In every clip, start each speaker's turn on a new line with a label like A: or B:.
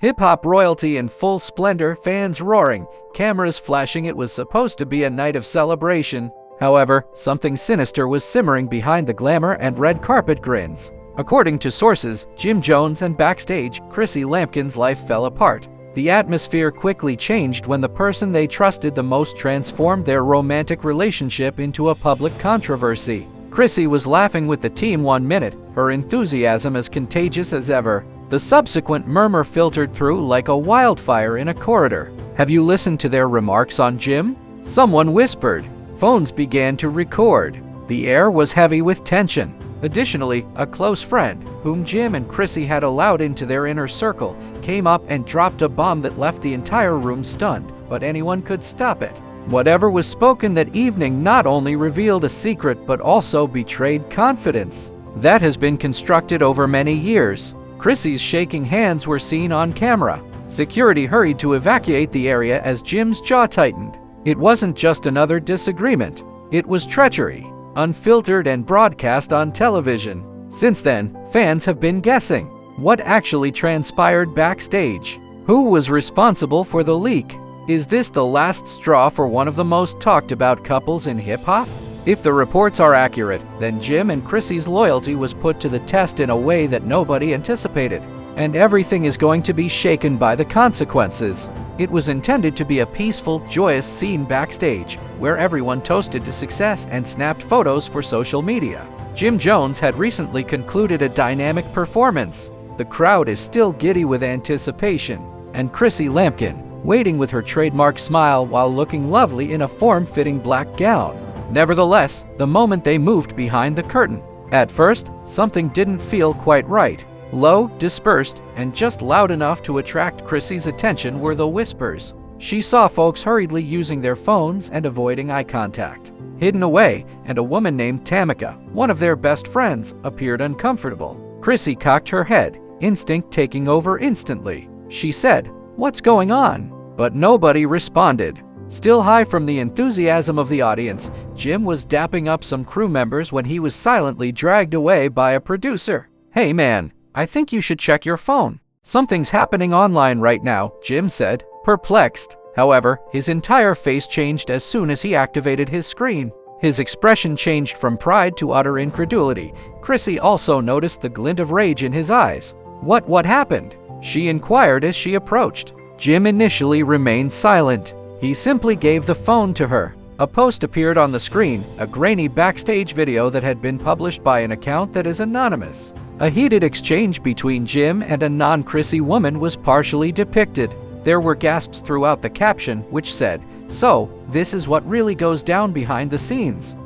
A: Hip-hop royalty in full splendor, fans roaring, cameras flashing. It was supposed to be a night of celebration. However, something sinister was simmering behind the glamour and red carpet grins. According to sources, Jim Jones and backstage, Chrissy Lampkin's life fell apart. The atmosphere quickly changed when the person they trusted the most transformed their romantic relationship into a public controversy. Chrissy was laughing with the team one minute, her enthusiasm as contagious as ever. The subsequent murmur filtered through like a wildfire in a corridor. "Have you listened to their remarks on Jim?" someone whispered. Phones began to record. The air was heavy with tension. Additionally, a close friend, whom Jim and Chrissy had allowed into their inner circle, came up and dropped a bomb that left the entire room stunned, but anyone could stop it. Whatever was spoken that evening not only revealed a secret but also betrayed confidence that has been constructed over many years. Chrissy's shaking hands were seen on camera. Security hurried to evacuate the area as Jim's jaw tightened. It wasn't just another disagreement. It was treachery, unfiltered and broadcast on television. Since then, fans have been guessing what actually transpired backstage. Who was responsible for the leak? Is this the last straw for one of the most talked about couples in hip-hop? If the reports are accurate, then Jim and Chrissy's loyalty was put to the test in a way that nobody anticipated. And everything is going to be shaken by the consequences. It was intended to be a peaceful, joyous scene backstage, where everyone toasted to success and snapped photos for social media. Jim Jones had recently concluded a dynamic performance. The crowd is still giddy with anticipation, and Chrissy Lampkin, waiting with her trademark smile while looking lovely in a form-fitting black gown. Nevertheless, the moment they moved behind the curtain, at first, something didn't feel quite right. Low, dispersed, and just loud enough to attract Chrissy's attention were the whispers. She saw folks hurriedly using their phones and avoiding eye contact. Hidden away, and a woman named Tamika, one of their best friends, appeared uncomfortable. Chrissy cocked her head, instinct taking over instantly. She said, "What's going on?" But nobody responded. Still high from the enthusiasm of the audience, Jim was dapping up some crew members when he was silently dragged away by a producer. "Hey man, I think you should check your phone. Something's happening online right now," Jim said, perplexed. However, his entire face changed as soon as he activated his screen. His expression changed from pride to utter incredulity. Chrissy also noticed the glint of rage in his eyes. What happened?" she inquired as she approached. Jim initially remained silent. He simply gave the phone to her. A post appeared on the screen, a grainy backstage video that had been published by an account that is anonymous. A heated exchange between Jim and a non-Chrissy woman was partially depicted. There were gasps throughout the caption, which said, "So, this is what really goes down behind the scenes."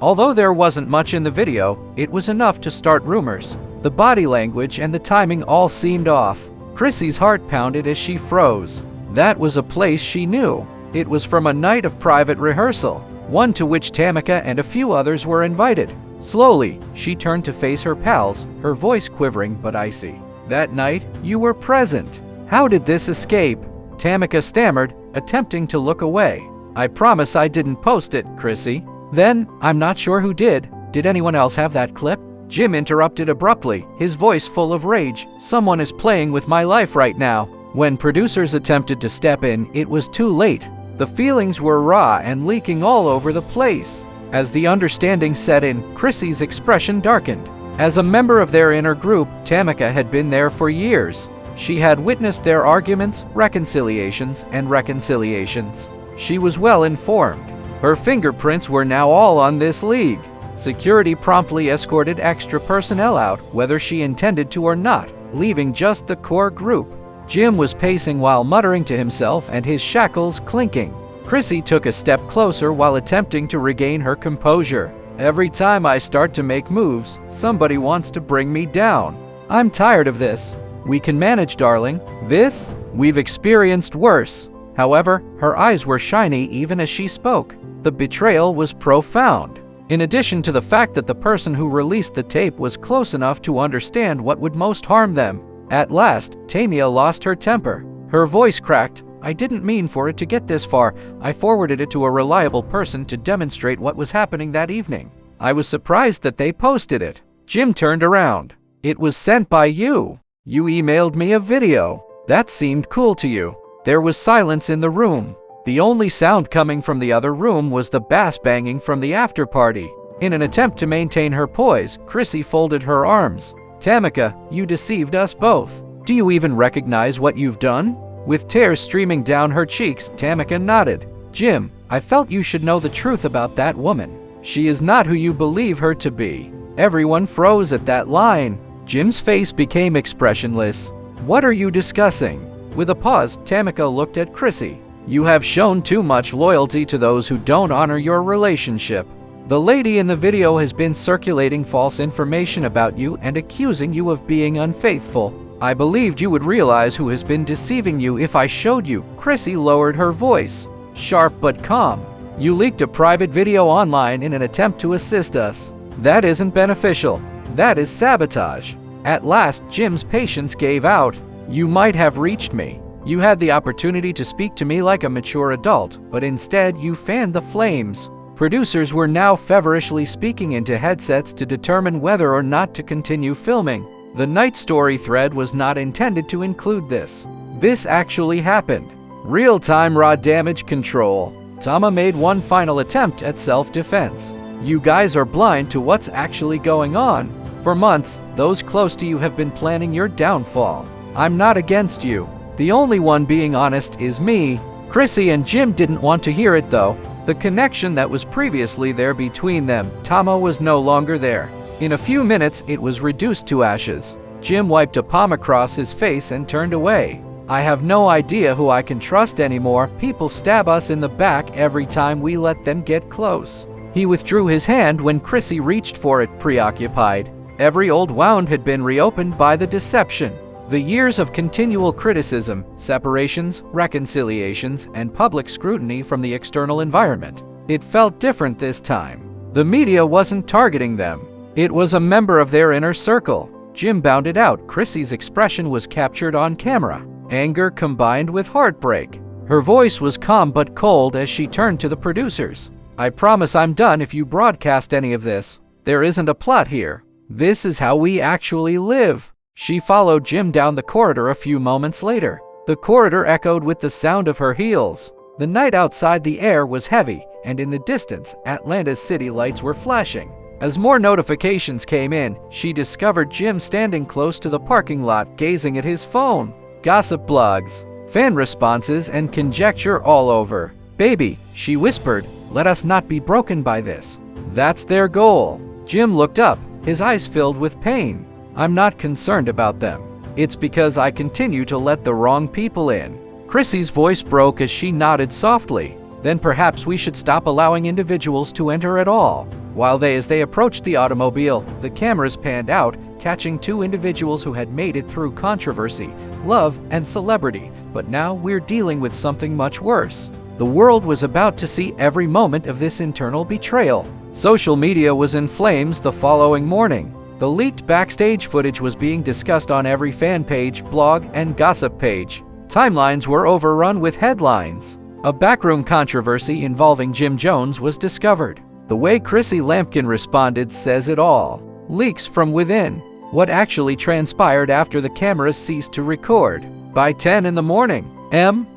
A: Although there wasn't much in the video, it was enough to start rumors. The body language and the timing all seemed off. Chrissy's heart pounded as she froze. That was a place she knew. It was from a night of private rehearsal, one to which Tamika and a few others were invited. Slowly, she turned to face her pals, her voice quivering but icy. "That night, you were present. How did this escape?" Tamika stammered, attempting to look away. "I promise I didn't post it, Chrissy." "Then, I'm not sure who did. Did anyone else have that clip?" Jim interrupted abruptly, his voice full of rage. "Someone is playing with my life right now." When producers attempted to step in, it was too late. The feelings were raw and leaking all over the place. As the understanding set in, Chrissy's expression darkened. As a member of their inner group, Tamika had been there for years. She had witnessed their arguments, reconciliations, and reconciliations. She was well informed. Her fingerprints were now all on this league. Security promptly escorted extra personnel out, whether she intended to or not, leaving just the core group. Jim was pacing while muttering to himself and his shackles clinking. Chrissy took a step closer while attempting to regain her composure. "Every time I start to make moves, somebody wants to bring me down. I'm tired of this. We can manage, darling. This? We've experienced worse." However, her eyes were shiny even as she spoke. The betrayal was profound. In addition to the fact that the person who released the tape was close enough to understand what would most harm them. At last, Tamia lost her temper. Her voice cracked. "I didn't mean for it to get this far. I forwarded it to a reliable person to demonstrate what was happening that evening. I was surprised that they posted it." Jim turned around. "It was sent by you. You emailed me a video." That seemed cool to you. There was silence in the room. The only sound coming from the other room was the bass banging from the after party. In an attempt to maintain her poise, Chrissy folded her arms. Tamika, you deceived us both. Do you even recognize what you've done? With tears streaming down her cheeks, Tamika nodded. Jim, I felt you should know the truth about that woman. She is not who you believe her to be. Everyone froze at that line. Jim's face became expressionless. What are you discussing? With a pause, Tamika looked at Chrissy. You have shown too much loyalty to those who don't honor your relationship. The lady in the video has been circulating false information about you and accusing you of being unfaithful. I believed you would realize who has been deceiving you if I showed you. Chrissy lowered her voice, sharp but calm. You leaked a private video online in an attempt to assist us. That isn't beneficial. That is sabotage. At last, Jim's patience gave out. You might have reached me. You had the opportunity to speak to me like a mature adult, but instead you fanned the flames. Producers were now feverishly speaking into headsets to determine whether or not to continue filming. The Night Story thread was not intended to include this. This actually happened. Real-time raw damage control. Tama made one final attempt at self-defense. You guys are blind to what's actually going on. For months, those close to you have been planning your downfall. I'm not against you. The only one being honest is me. Chrissy and Jim didn't want to hear it though. The connection that was previously there between them, Tama was no longer there. In a few minutes, it was reduced to ashes. Jim wiped a palm across his face and turned away. I have no idea who I can trust anymore. People stab us in the back every time we let them get close. He withdrew his hand when Chrissy reached for it, preoccupied. Every old wound had been reopened by the deception. The years of continual criticism, separations, reconciliations, and public scrutiny from the external environment. It felt different this time. The media wasn't targeting them. It was a member of their inner circle. Jim bounded out. Chrissy's expression was captured on camera. Anger combined with heartbreak. Her voice was calm but cold as she turned to the producers. I promise I'm done if you broadcast any of this. There isn't a plot here. This is how we actually live. She followed Jim down the corridor a few moments later. The corridor echoed with the sound of her heels. The night outside, the air was heavy, and in the distance, Atlanta's city lights were flashing. As more notifications came in, she discovered Jim standing close to the parking lot, gazing at his phone. Gossip blogs, fan responses, and conjecture all over. Baby, she whispered, let us not be broken by this. That's their goal. Jim looked up, his eyes filled with pain. I'm not concerned about them. It's because I continue to let the wrong people in. Chrissy's voice broke as she nodded softly. Then perhaps we should stop allowing individuals to enter at all. As they approached the automobile, the cameras panned out, catching two individuals who had made it through controversy, love, and celebrity. But now we're dealing with something much worse. The world was about to see every moment of this internal betrayal. Social media was in flames the following morning. The leaked backstage footage was being discussed on every fan page, blog, and gossip page. Timelines were overrun with headlines. A backroom controversy involving Jim Jones was discovered. The way Chrissy Lampkin responded says it all. Leaks from within. What actually transpired after the cameras ceased to record. By 10 in the morning,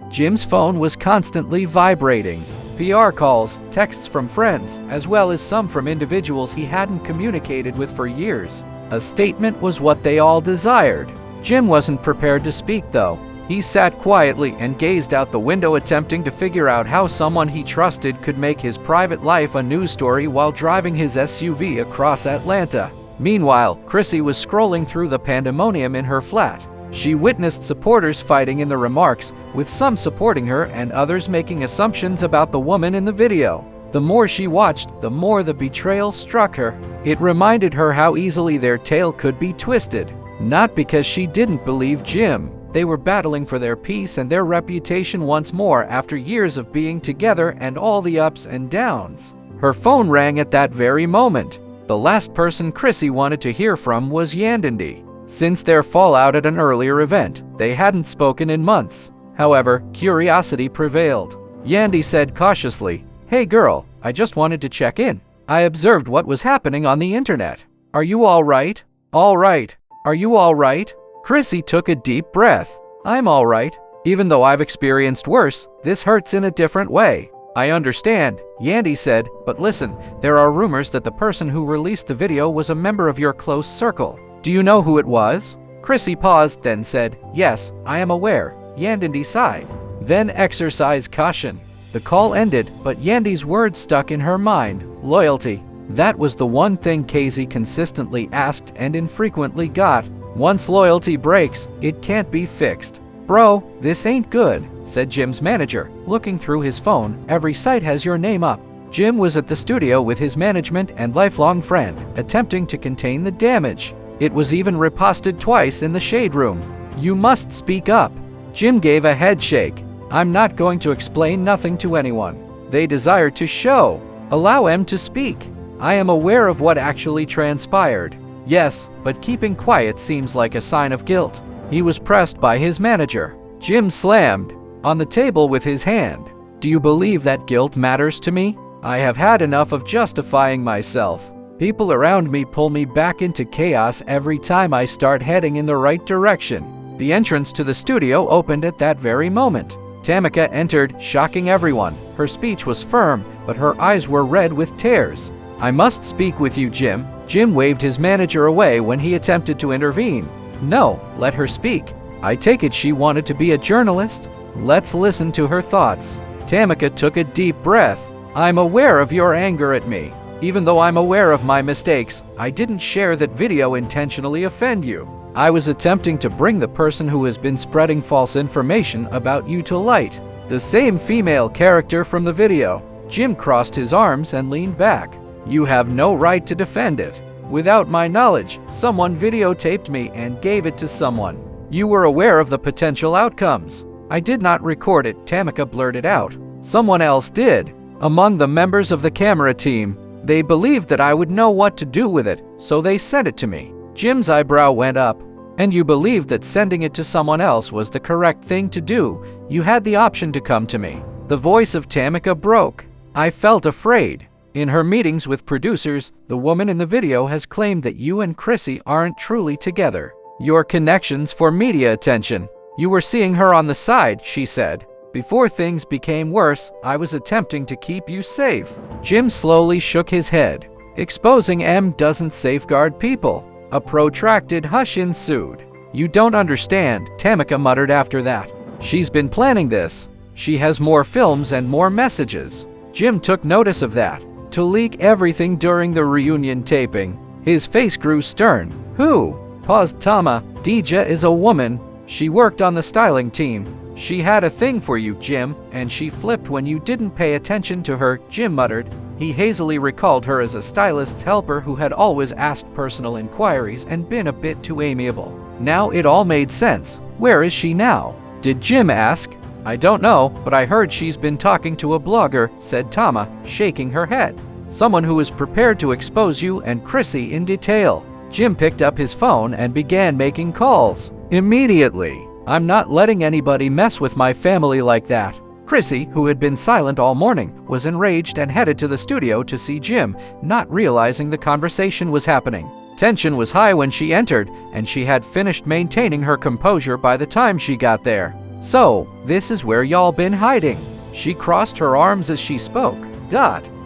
A: Jim's phone was constantly vibrating. PR calls, texts from friends, as well as some from individuals he hadn't communicated with for years. A statement was what they all desired. Jim wasn't prepared to speak though. He sat quietly and gazed out the window, attempting to figure out how someone he trusted could make his private life a news story while driving his SUV across Atlanta. Meanwhile, Chrissy was scrolling through the pandemonium in her flat. She witnessed supporters fighting in the remarks, with some supporting her and others making assumptions about the woman in the video. The more she watched, the more the betrayal struck her. It reminded her how easily their tale could be twisted. Not because she didn't believe Jim. They were battling for their peace and their reputation once more after years of being together and all the ups and downs. Her phone rang at that very moment. The last person Chrissy wanted to hear from was Yandindi. Since their fallout at an earlier event, they hadn't spoken in months. However, curiosity prevailed. Yandy said cautiously, "Hey girl, I just wanted to check in. I observed what was happening on the internet. Are you all right? All right. Are you all right?" Chrissy took a deep breath. I'm all right. Even though I've experienced worse, this hurts in a different way. I understand, Yandy said, but listen, there are rumors that the person who released the video was a member of your close circle. Do you know who it was? Chrissy paused, then said, yes, I am aware. Yandy sighed. Then exercise caution. The call ended, but Yandy's words stuck in her mind. Loyalty. That was the one thing Casey consistently asked and infrequently got. Once loyalty breaks, it can't be fixed. Bro, this ain't good, said Jim's manager, looking through his phone. Every site has your name up. Jim was at the studio with his management and lifelong friend, attempting to contain the damage. It was even reposted twice in the shade room. You must speak up. Jim gave a head shake. I'm not going to explain nothing to anyone. They desire to show. Allow them to speak. I am aware of what actually transpired. Yes, but keeping quiet seems like a sign of guilt. He was pressed by his manager. Jim slammed on the table with his hand. Do you believe that guilt matters to me? I have had enough of justifying myself. People around me pull me back into chaos every time I start heading in the right direction. The entrance to the studio opened at that very moment. Tamika entered, shocking everyone. Her speech was firm, but her eyes were red with tears. I must speak with you, Jim. Jim waved his manager away when he attempted to intervene. No, let her speak. I take it she wanted to be a journalist. Let's listen to her thoughts. Tamika took a deep breath. I'm aware of your anger at me. Even though I'm aware of my mistakes, I didn't share that video intentionally offend you. I was attempting to bring the person who has been spreading false information about you to light. The same female character from the video. Jim crossed his arms and leaned back. You have no right to defend it. Without my knowledge, someone videotaped me and gave it to someone. You were aware of the potential outcomes. I did not record it, Tamika blurted out. Someone else did. Among the members of the camera team, they believed that I would know what to do with it, so they sent it to me. Jim's eyebrow went up. And you believed that sending it to someone else was the correct thing to do. You had the option to come to me. The voice of Tamika broke. I felt afraid. In her meetings with producers, the woman in the video has claimed that you and Chrissy aren't truly together. Your connections for media attention. You were seeing her on the side, she said. Before things became worse, I was attempting to keep you safe. Jim slowly shook his head. Exposing M doesn't safeguard people. A protracted hush ensued. You don't understand, Tamika muttered after that. She's been planning this. She has more films and more messages. Jim took notice of that. To leak everything during the reunion taping. His face grew stern. Who? Paused Tama. Deja is a woman. She worked on the styling team. She had a thing for you, Jim, and she flipped when you didn't pay attention to her, Jim muttered. He hazily recalled her as a stylist's helper who had always asked personal inquiries and been a bit too amiable. Now it all made sense. Where is she now? Did Jim ask? I don't know, but I heard she's been talking to a blogger, said Tama, shaking her head. Someone who is prepared to expose you and Chrissy in detail. Jim picked up his phone and began making calls. Immediately. I'm not letting anybody mess with my family like that. Chrissy, who had been silent all morning, was enraged and headed to the studio to see Jim, not realizing the conversation was happening. Tension was high when she entered, and she had finished maintaining her composure by the time she got there. So, this is where y'all been hiding. She crossed her arms as she spoke.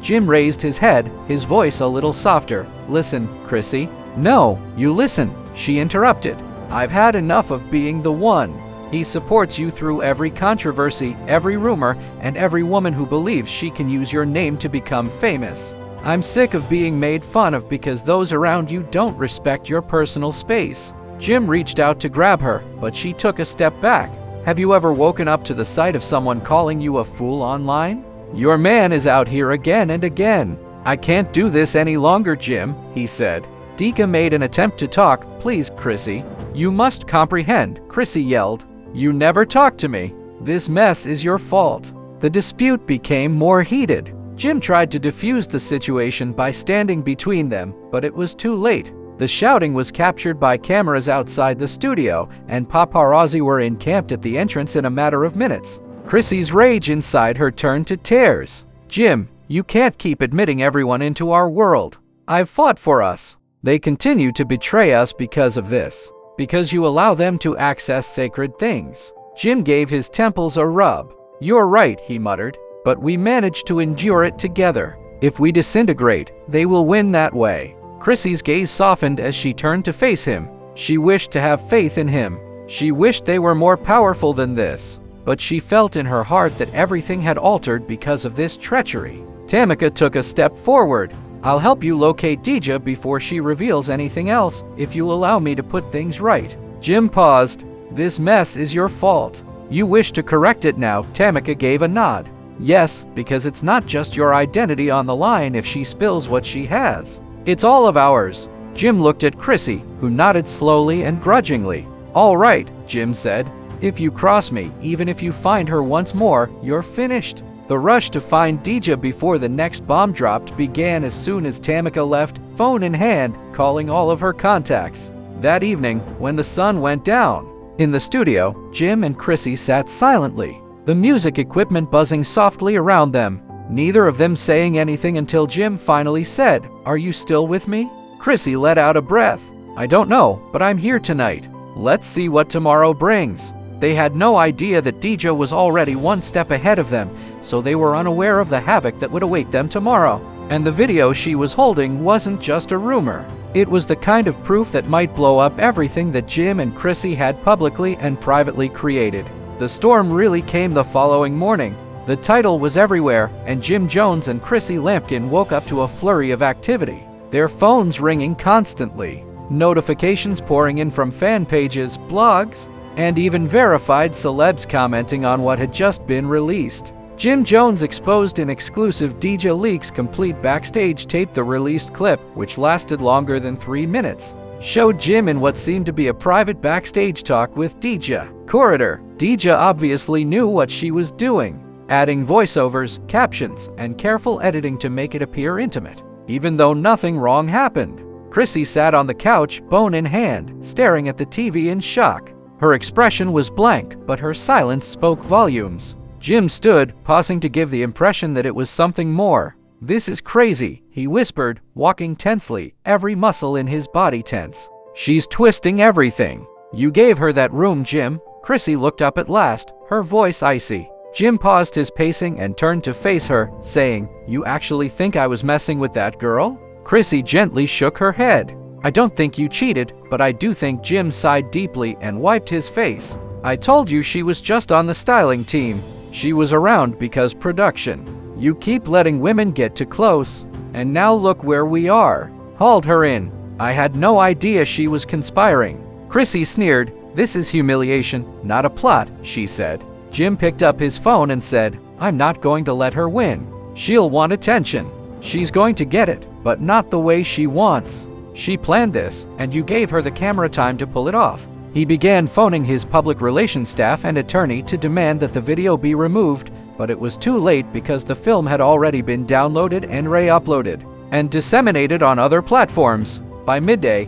A: Jim raised his head, his voice a little softer. Listen, Chrissy. No, you listen, she interrupted. I've had enough of being the one. He supports you through every controversy, every rumor, and every woman who believes she can use your name to become famous. I'm sick of being made fun of because those around you don't respect your personal space. Jim reached out to grab her, but she took a step back. Have you ever woken up to the sight of someone calling you a fool online? Your man is out here again and again. I can't do this any longer, Jim, he said. Dika made an attempt to talk. Please, Chrissy. You must comprehend, Chrissy yelled. You never talk to me. This mess is your fault. The dispute became more heated. Jim tried to defuse the situation by standing between them, but it was too late. The shouting was captured by cameras outside the studio, and paparazzi were encamped at the entrance in a matter of minutes. Chrissy's rage inside her turned to tears. Jim, you can't keep admitting everyone into our world. I've fought for us. They continue to betray us because of this. Because you allow them to access sacred things. Jim gave his temples a rub. You're right, he muttered, but we managed to endure it together. If we disintegrate, they will win that way. Chrissy's gaze softened as she turned to face him. She wished to have faith in him. She wished they were more powerful than this. But she felt in her heart that everything had altered because of this treachery. Tamika took a step forward. I'll help you locate Dija before she reveals anything else, if you'll allow me to put things right. Jim paused. This mess is your fault. You wish to correct it now. Tamika gave a nod. Yes, because it's not just your identity on the line if she spills what she has. It's all of ours. Jim looked at Chrissy, who nodded slowly and grudgingly. All right, Jim said. If you cross me, even if you find her once more, you're finished. The rush to find Dija before the next bomb dropped began as soon as Tamika left, phone in hand, calling all of her contacts. That evening, when the sun went down, in the studio, Jim and Chrissy sat silently, the music equipment buzzing softly around them, neither of them saying anything until Jim finally said, "Are you still with me?" Chrissy let out a breath. "I don't know, but I'm here tonight. Let's see what tomorrow brings." They had no idea that Dija was already one step ahead of them, so they were unaware of the havoc that would await them tomorrow. And the video she was holding wasn't just a rumor. It was the kind of proof that might blow up everything that Jim and Chrissy had publicly and privately created. The storm really came the following morning. The title was everywhere, and Jim Jones and Chrissy Lampkin woke up to a flurry of activity, their phones ringing constantly, notifications pouring in from fan pages, blogs, and even verified celebs commenting on what had just been released. Jim Jones exposed in exclusive Dija leaks complete backstage tape. The released clip, which lasted longer than 3 minutes, showed Jim in what seemed to be a private backstage talk with Dija. Corridor. Dija obviously knew what she was doing, adding voiceovers, captions, and careful editing to make it appear intimate, even though nothing wrong happened. Chrissy sat on the couch, bone in hand, staring at the TV in shock. Her expression was blank, but her silence spoke volumes. Jim stood, pausing to give the impression that it was something more. "This is crazy," he whispered, walking tensely, every muscle in his body tense. "She's twisting everything." "You gave her that room, Jim." Chrissy looked up at last, her voice icy. Jim paused his pacing and turned to face her, saying, "You actually think I was messing with that girl?" Chrissy gently shook her head. "I don't think you cheated, but I do think." Jim sighed deeply and wiped his face. "I told you she was just on the styling team. She was around because production. You keep letting women get too close, and now look where we are." Hauled her in. "I had no idea she was conspiring." Chrissy sneered. "This is humiliation, not a plot," she said. Jim picked up his phone and said, "I'm not going to let her win. She'll want attention. She's going to get it, but not the way she wants. She planned this, and you gave her the camera time to pull it off." He began phoning his public relations staff and attorney to demand that the video be removed, but it was too late because the film had already been downloaded and re-uploaded and disseminated on other platforms. By midday,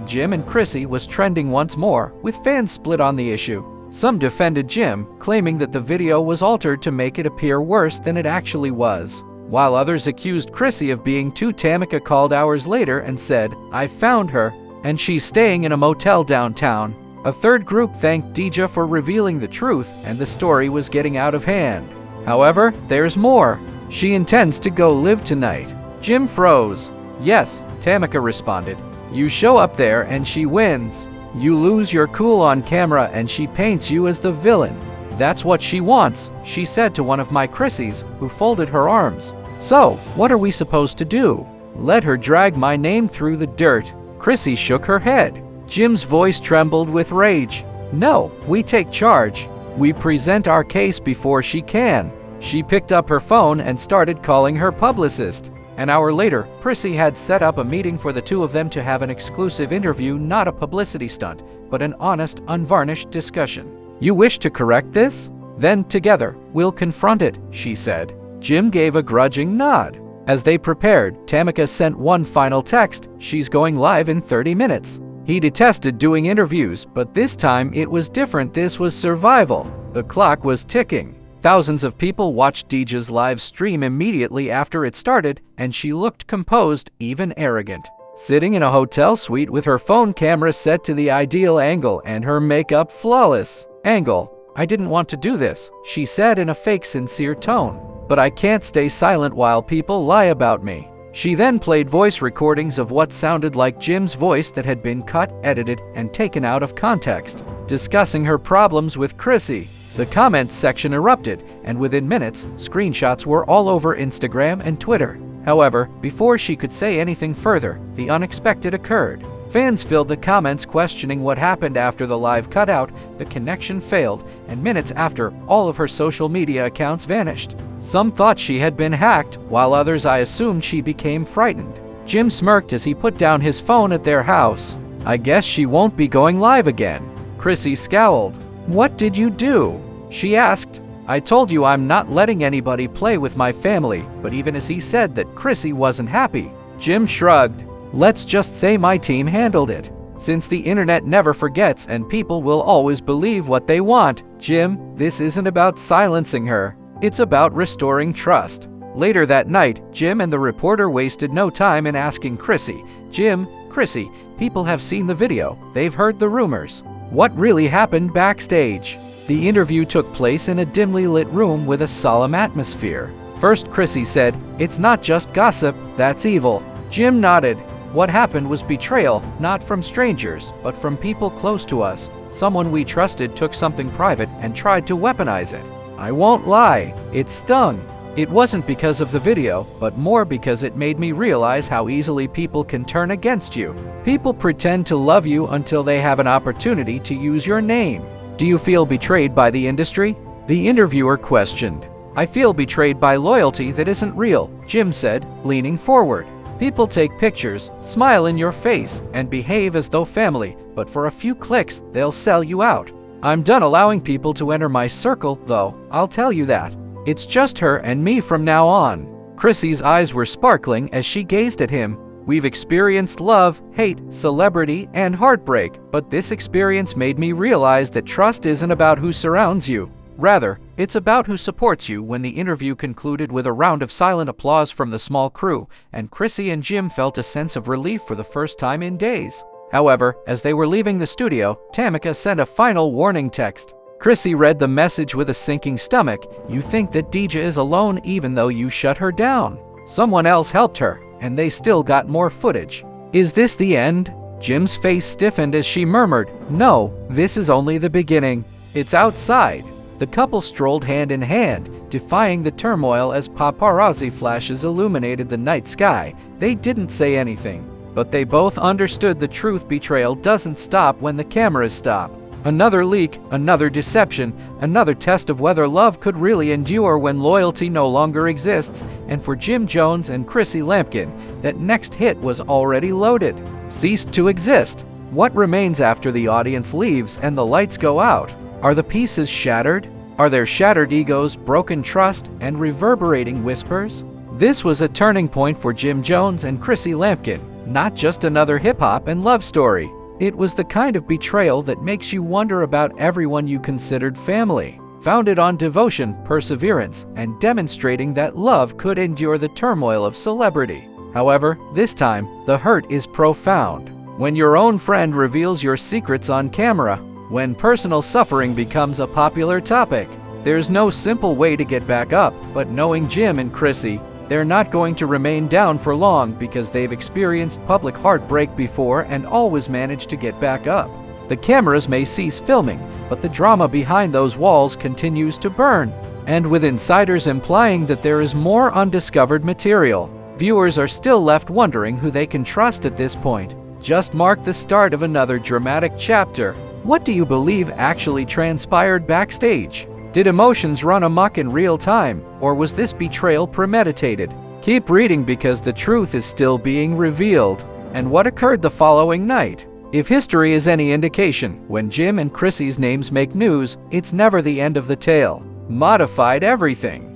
A: #Jim and Chrissy was trending once more, with fans split on the issue. Some defended Jim, claiming that the video was altered to make it appear worse than it actually was, while others accused Chrissy of being too. Tamika called hours later and said, "I found her, and she's staying in a motel downtown." A third group thanked Dija for revealing the truth, and the story was getting out of hand. However, there's more. She intends to go live tonight. Jim froze. "Yes," Tamika responded. "You show up there and she wins. You lose your cool on camera and she paints you as the villain. That's what she wants," she said to one of my Chrissies, who folded her arms. "So, what are we supposed to do? Let her drag my name through the dirt?" Chrissy shook her head. Jim's voice trembled with rage. "No, we take charge. We present our case before she can." She picked up her phone and started calling her publicist. An hour later, Chrissy had set up a meeting for the two of them to have an exclusive interview, not a publicity stunt, but an honest, unvarnished discussion. "You wish to correct this? Then together, we'll confront it," she said. Jim gave a grudging nod. As they prepared, Tamika sent one final text, "She's going live in 30 minutes. He detested doing interviews, but this time it was different. This was survival. The clock was ticking. Thousands of people watched Dija's live stream immediately after it started, and she looked composed, even arrogant. sitting in a hotel suite with her phone camera set to the ideal angle and her makeup flawless. Angle. "I didn't want to do this," she said in a fake sincere tone. "But I can't stay silent while people lie about me." She then played voice recordings of what sounded like Jim's voice that had been cut, edited, and taken out of context, discussing her problems with Chrissy. The comments section erupted, and within minutes, screenshots were all over Instagram and Twitter. However, before she could say anything further, the unexpected occurred. Fans filled the comments questioning what happened after the live cutout, the connection failed, and minutes after, all of her social media accounts vanished. Some thought she had been hacked, while others assumed she became frightened. Jim smirked as he put down his phone at their house. "I guess she won't be going live again." Chrissy scowled. "What did you do?" she asked. "I told you I'm not letting anybody play with my family," but even as he said that, Chrissy wasn't happy. Jim shrugged. "Let's just say my team handled it. Since the internet never forgets and people will always believe what they want, Jim, this isn't about silencing her. It's about restoring trust." Later that night, Jim and the reporter wasted no time in asking Chrissy, "Jim, Chrissy, people have seen the video. They've heard the rumors. What really happened backstage?" The interview took place in a dimly lit room with a solemn atmosphere. First, Chrissy said, "It's not just gossip, that's evil." Jim nodded. "What happened was betrayal, not from strangers, but from people close to us. Someone we trusted took something private and tried to weaponize it. I won't lie, it stung. It wasn't because of the video, but more because it made me realize how easily people can turn against you. People pretend to love you until they have an opportunity to use your name." "Do you feel betrayed by the industry?" the interviewer questioned. "I feel betrayed by loyalty that isn't real," Jim said, leaning forward. "People take pictures, smile in your face, and behave as though family, but for a few clicks, they'll sell you out. I'm done allowing people to enter my circle, though, I'll tell you that. It's just her and me from now on." Chrissy's eyes were sparkling as she gazed at him. "We've experienced love, hate, celebrity, and heartbreak, but this experience made me realize that trust isn't about who surrounds you. Rather, it's about who supports you." When the interview concluded with a round of silent applause from the small crew, and Chrissy and Jim felt a sense of relief for the first time in days. However, as they were leaving the studio, Tamika sent a final warning text. Chrissy read the message with a sinking stomach. "You think that Deja is alone even though you shut her down. Someone else helped her, and they still got more footage. Is this the end?" Jim's face stiffened as she murmured, "No, this is only the beginning." It's outside. The couple strolled hand in hand, defying the turmoil as paparazzi flashes illuminated the night sky. They didn't say anything, but they both understood the truth. Betrayal doesn't stop when the cameras stop. Another leak, another deception, another test of whether love could really endure when loyalty no longer exists. And for Jim Jones and Chrissy Lampkin, that next hit was already loaded. Ceased to exist. What remains after the audience leaves and the lights go out? Are the pieces shattered? Are there shattered egos, broken trust, and reverberating whispers? This was a turning point for Jim Jones and Chrissy Lampkin, not just another hip-hop and love story. It was the kind of betrayal that makes you wonder about everyone you considered family. Founded on devotion, perseverance, and demonstrating that love could endure the turmoil of celebrity. However, this time, the hurt is profound. When your own friend reveals your secrets on camera, when personal suffering becomes a popular topic, there's no simple way to get back up, but knowing Jim and Chrissy, they're not going to remain down for long because they've experienced public heartbreak before and always managed to get back up. The cameras may cease filming, but the drama behind those walls continues to burn. And with insiders implying that there is more undiscovered material, viewers are still left wondering who they can trust at this point. Just mark the start of another dramatic chapter. What do you believe actually transpired backstage? Did emotions run amok in real time, or was this betrayal premeditated? Keep reading because the truth is still being revealed. And what occurred the following night? If history is any indication, when Jim and Chrissy's names make news, it's never the end of the tale. Modified everything.